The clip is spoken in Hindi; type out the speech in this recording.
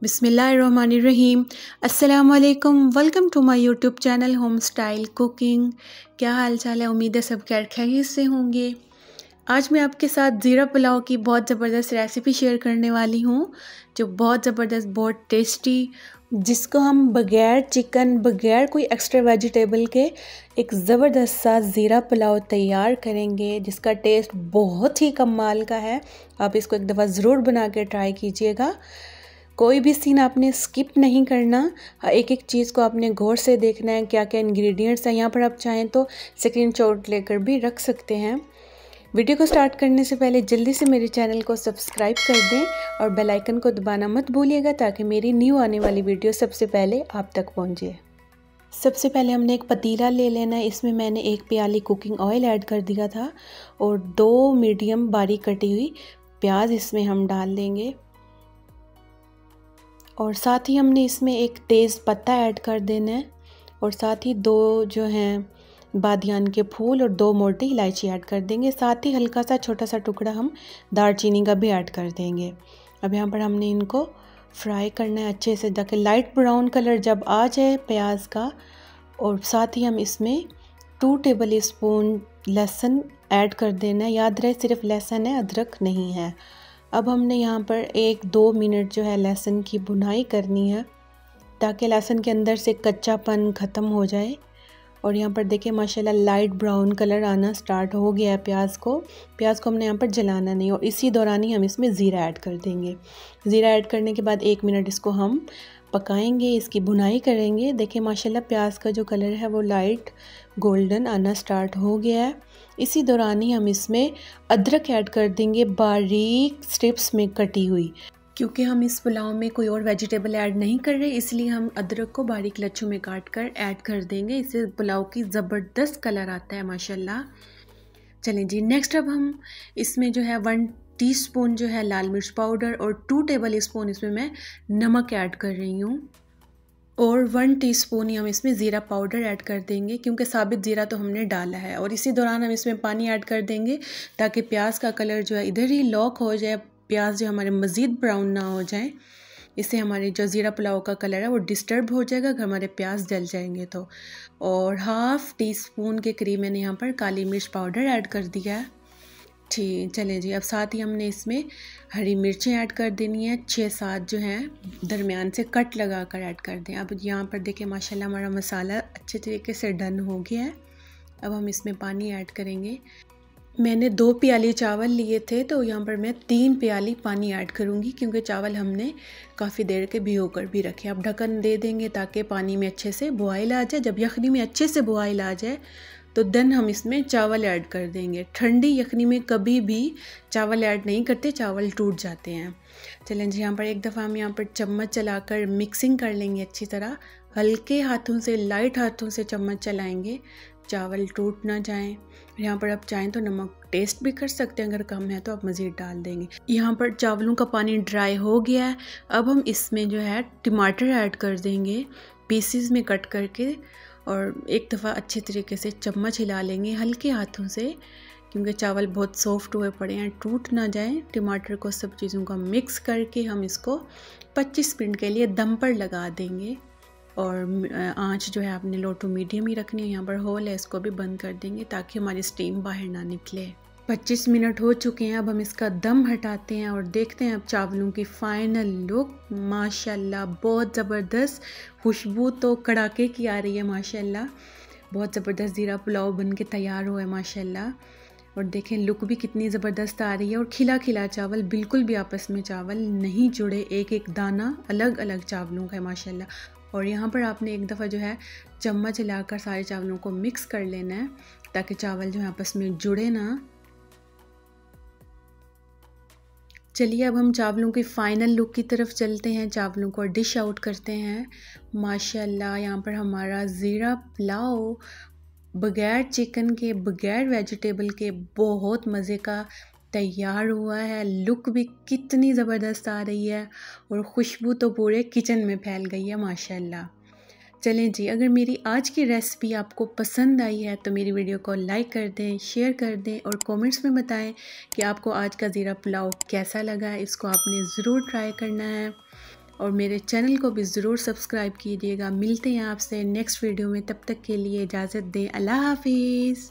बिस्मिल्लाहिर्रहमानिर्रहीम। अस्सलामुअलैकुम। Welcome to my YouTube channel home style cooking. क्या हाल चाल है? उम्मीद है सब खैरियत से होंगे। आज मैं आपके साथ ज़ीरा पुलाव की बहुत ज़बरदस्त रेसिपी शेयर करने वाली हूँ, जो बहुत ज़बरदस्त, बहुत टेस्टी, जिसको हम बग़ैर चिकन, बग़ैर कोई एक्स्ट्रा वेजिटेबल के एक ज़बरदस्त सा ज़ीरा पुलाव तैयार करेंगे, जिसका टेस्ट बहुत ही कमाल का है। आप इसको एक दफ़ा ज़रूर बना के ट्राई कीजिएगा। कोई भी सीन आपने स्किप नहीं करना, एक एक चीज़ को आपने गौर से देखना है, क्या क्या इंग्रेडिएंट्स हैं। यहाँ पर आप चाहें तो स्क्रीनशॉट लेकर भी रख सकते हैं। वीडियो को स्टार्ट करने से पहले जल्दी से मेरे चैनल को सब्सक्राइब कर दें और बेल आइकन को दबाना मत भूलिएगा, ताकि मेरी न्यू आने वाली वीडियो सबसे पहले आप तक पहुँचे। सबसे पहले हमने एक पतीला ले लेना है। इसमें मैंने 1 प्याली कुकिंग ऑयल ऐड कर दिया था और 2 मीडियम बारीक कटी हुई प्याज इसमें हम डाल देंगे, और साथ ही हमने इसमें एक तेज़ पत्ता ऐड कर देना है, और साथ ही 2 जो हैं बादियान के फूल और 2 मोटी इलायची ऐड कर देंगे। साथ ही हल्का सा छोटा सा टुकड़ा हम दालचीनी का भी ऐड कर देंगे। अब यहाँ पर हमने इनको फ्राई करना है अच्छे से, ताकि लाइट ब्राउन कलर जब आ जाए प्याज का। और साथ ही हम इसमें 2 टेबल स्पून लहसुन ऐड कर देना है। याद रहे सिर्फ लहसुन है, अदरक नहीं है। अब हमने यहाँ पर 1-2 मिनट जो है लहसुन की भुनाई करनी है, ताकि लहसुन के अंदर से कच्चापन ख़त्म हो जाए। और यहाँ पर देखिए माशाल्लाह लाइट ब्राउन कलर आना स्टार्ट हो गया है प्याज को हमने यहाँ पर जलाना नहीं, और इसी दौरान ही हम इसमें ज़ीरा ऐड कर देंगे। ज़ीरा ऐड करने के बाद 1 मिनट इसको हम पकाएंगे, इसकी भुनाई करेंगे। देखिए माशाल्लाह प्याज का जो कलर है वो लाइट गोल्डन आना स्टार्ट हो गया है। इसी दौरान ही हम इसमें अदरक ऐड कर देंगे, बारीक स्ट्रिप्स में कटी हुई। क्योंकि हम इस पुलाव में कोई और वेजिटेबल ऐड नहीं कर रहे, इसलिए हम अदरक को बारीक लच्छों में काट कर ऐड कर देंगे। इससे पुलाव की ज़बरदस्त कलर आता है माशाल्लाह। चलें जी, नेक्स्ट अब हम इसमें जो है 1 टीस्पून जो है लाल मिर्च पाउडर और 2 टेबल स्पून इसमें मैं नमक ऐड कर रही हूँ, और 1 टीस्पून ही हम इसमें ज़ीरा पाउडर ऐड कर देंगे, क्योंकि साबित ज़ीरा तो हमने डाला है। और इसी दौरान हम इसमें पानी ऐड कर देंगे, ताकि प्याज का कलर जो है इधर ही लॉक हो जाए, प्याज जो हमारे मज़ीद ब्राउन ना हो जाए। इससे हमारे जो ज़ीरा पुलाव का कलर है वो डिस्टर्ब हो जाएगा अगर हमारे प्याज जल जाएंगे तो। और 1/2 टीस्पून के करीब मैंने यहाँ पर काली मिर्च पाउडर ऐड कर दिया है। ठीक, चलें जी। अब साथ ही हमने इसमें हरी मिर्चें ऐड कर देनी है, 6-7 जो हैं दरमियान से कट लगा कर ऐड कर दें। अब यहाँ पर देखिए माशाल्लाह हमारा मसाला अच्छे तरीके से डन हो गया है। अब हम इसमें पानी ऐड करेंगे। मैंने 2 प्याली चावल लिए थे, तो यहाँ पर मैं 3 प्याली पानी ऐड करूँगी, क्योंकि चावल हमने काफ़ी देर के भिगोकर भी रखे। अब ढक्कन दे देंगे ताकि पानी में अच्छे से बॉयल आ जाए। जब यखनी में अच्छे से बॉयल आ जाए तो देन हम इसमें चावल ऐड कर देंगे। ठंडी यखनी में कभी भी चावल ऐड नहीं करते, चावल टूट जाते हैं। चलें जी, यहाँ पर एक दफ़ा हम यहाँ पर चम्मच चलाकर मिक्सिंग कर लेंगे अच्छी तरह। हल्के हाथों से, लाइट हाथों से चम्मच चलाएंगे, चावल टूट ना जाएं। यहाँ पर आप चाहें तो नमक टेस्ट भी कर सकते हैं, अगर कम है तो आप मज़ीद डाल देंगे। यहाँ पर चावलों का पानी ड्राई हो गया है। अब हम इसमें जो है टमाटर ऐड कर देंगे, पीसीज में कट करके, और एक दफ़ा अच्छे तरीके से चम्मच हिला लेंगे हल्के हाथों से, क्योंकि चावल बहुत सॉफ्ट हुए पड़े हैं, टूट ना जाएं। टमाटर को सब चीज़ों का मिक्स करके हम इसको 25 मिनट के लिए दम पर लगा देंगे, और आंच जो है आपने लो टू मीडियम ही रखनी है। यहाँ पर होल है, इसको भी बंद कर देंगे ताकि हमारी स्टीम बाहर ना निकले। 25 मिनट हो चुके हैं। अब हम इसका दम हटाते हैं और देखते हैं अब चावलों की फ़ाइनल लुक। माशाल्लाह बहुत ज़बरदस्त खुशबू तो कड़ाके की आ रही है माशाल्लाह। बहुत ज़बरदस्त ज़ीरा पुलाव बन के तैयार हुआ है माशाल्लाह। और देखें लुक भी कितनी ज़बरदस्त आ रही है, और खिला खिला चावल, बिल्कुल भी आपस में चावल नहीं जुड़े, एक एक दाना अलग अलग चावलों का है माशाल्लाह। और यहाँ पर आपने एक दफ़ा जो है चम्मच हिलाकर सारे चावलों को मिक्स कर लेना है, ताकि चावल जो है आपस में जुड़े ना। चलिए अब हम चावलों की फ़ाइनल लुक की तरफ चलते हैं, चावलों को डिश आउट करते हैं। माशाल्लाह यहाँ पर हमारा ज़ीरा पुलाव बग़ैर चिकन के, बग़ैर वेजिटेबल के बहुत मज़े का तैयार हुआ है। लुक भी कितनी ज़बरदस्त आ रही है, और खुशबू तो पूरे किचन में फैल गई है माशाल्लाह। चलें जी, अगर मेरी आज की रेसिपी आपको पसंद आई है तो मेरी वीडियो को लाइक कर दें, शेयर कर दें, और कमेंट्स में बताएं कि आपको आज का ज़ीरा पुलाव कैसा लगा है। इसको आपने ज़रूर ट्राई करना है। और मेरे चैनल को भी ज़रूर सब्सक्राइब कीजिएगा। मिलते हैं आपसे नेक्स्ट वीडियो में, तब तक के लिए इजाज़त दें। अल्लाह हाफिज़।